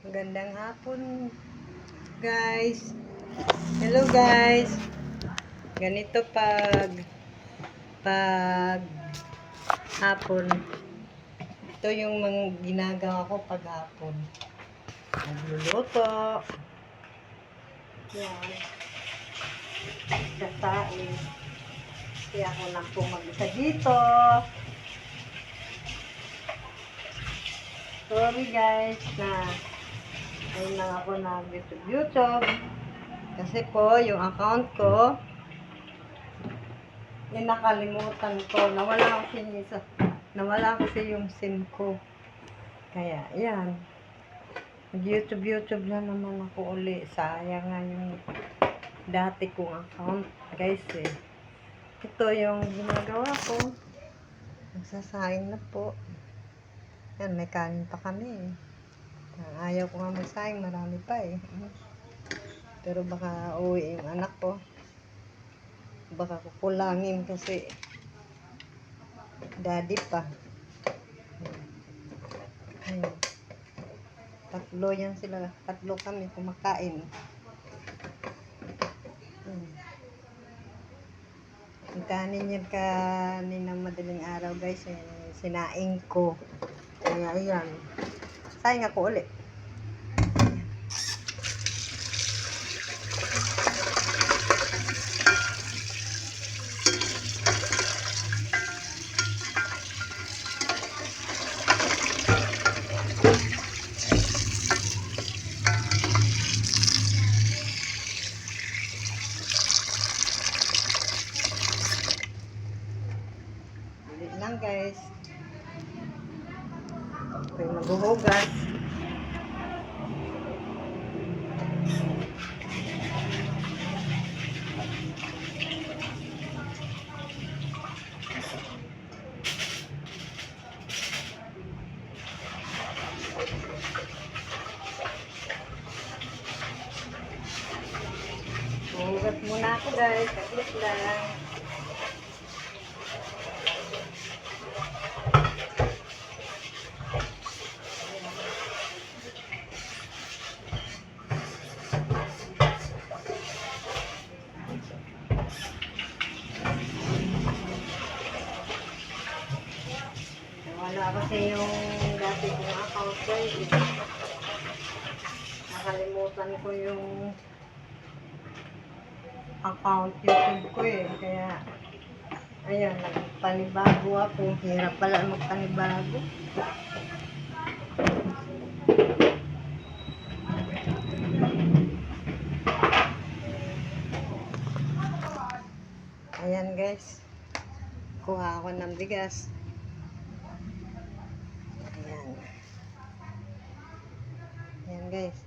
Magandang hapon, guys. Hello, guys. Ganito pag hapon. Ito yung mga ginagawa ko pag hapon. Nagluluto. Yan. Kasain. Kaya ako lang po mag-isa dito. Sorry, guys, na ayun lang ako nag-YouTube. Kasi po, yung account ko, yung nakalimutan ko. Nawala kasi yung SIM ko. Kaya, yan. Mag-YouTube na naman ako uli. Sayang nga yung dati kong account, guys, eh. Ito yung ginagawa ko. Magsasaing na po. Yan, may kanin pa kami, eh. Ayaw ko nga magsaing, marami pa, eh. Pero baka uwi yung anak ko. Baka kukulangin kasi daddy pa. Ayun. Tatlo kami kumakain. Ang kanin yan kaninang madaling araw, guys, sinaing ko. Kaya ayan, saing ako ulit. Ulit lang, guys. Ako'y maghuhugas. Hugas muna ako, guys. Saglit lang. Wala kasi yung dati kong account, guys. Nakalimutan ko yung account YouTube ko, eh. Kaya, ayan, nagpanibago ako. Hirap pala magpanibago. Ayan, guys. Kuha ako ng bigas. Ayan. Ayan, guys.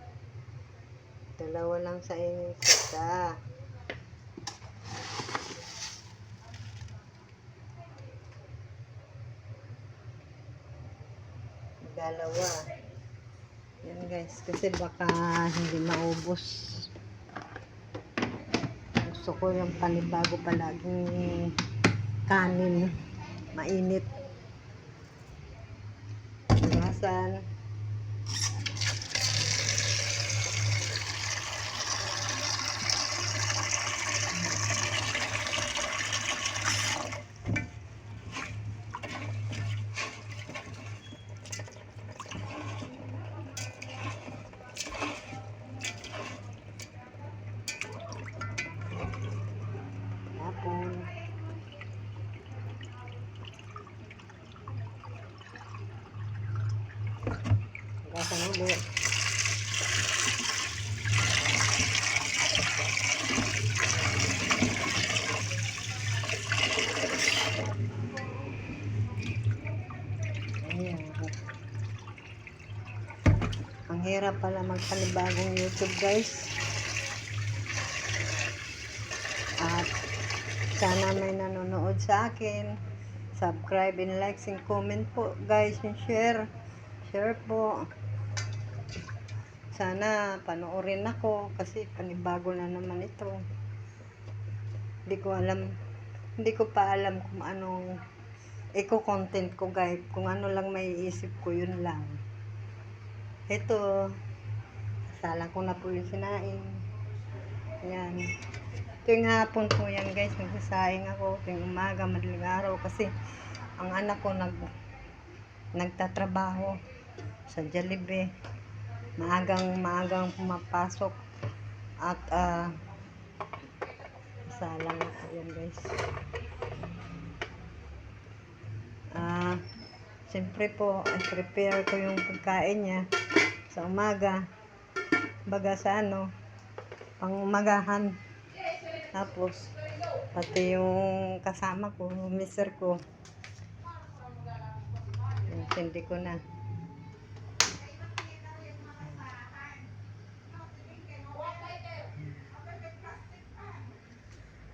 Dalawa lang sa inyo isa. Dalawa. Ayan, guys. Kasi baka hindi maubos. Gusto ko yung panibago palaging kanin. Mainit. Iwasan. Tapon. Gasan ulit. Ayan. Ang hirap pala magpanibagong YouTube, guys. At sana may nanonood sa akin. Subscribe and like and comment po, guys, and share. Share po. Sana panoorin ako kasi panibago na naman ito. Hindi ko pa alam kung anong content ko, guys. Kung ano lang may isip ko, yun lang. Ito, Salang ko na po yung sinaing. Yan. Ito yung hapon po yan guys. Nagsasaing ako. Ito yung umaga, madaling araw. Kasi ang anak ko nagtatrabaho sa Jollibee. Maagang pumapasok. At salang na po yan guys. Siyempre po, prepare ko yung pagkain niya sa umaga. Baga sa pang umagahan. Tapos, pati yung kasama ko, mister ko, hindi ko na.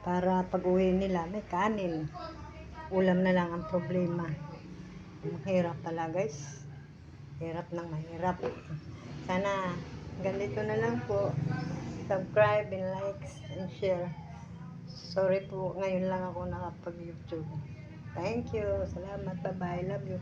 Para pag uwi nila, may kanin. Ulam na lang ang problema. Mahirap pala guys. Hirap ng mahirap. Sana ganito na lang po. Subscribe and like and share. Sorry po, ngayon lang ako nakapag-YouTube. Thank you. Salamat. Bye-bye. Love you.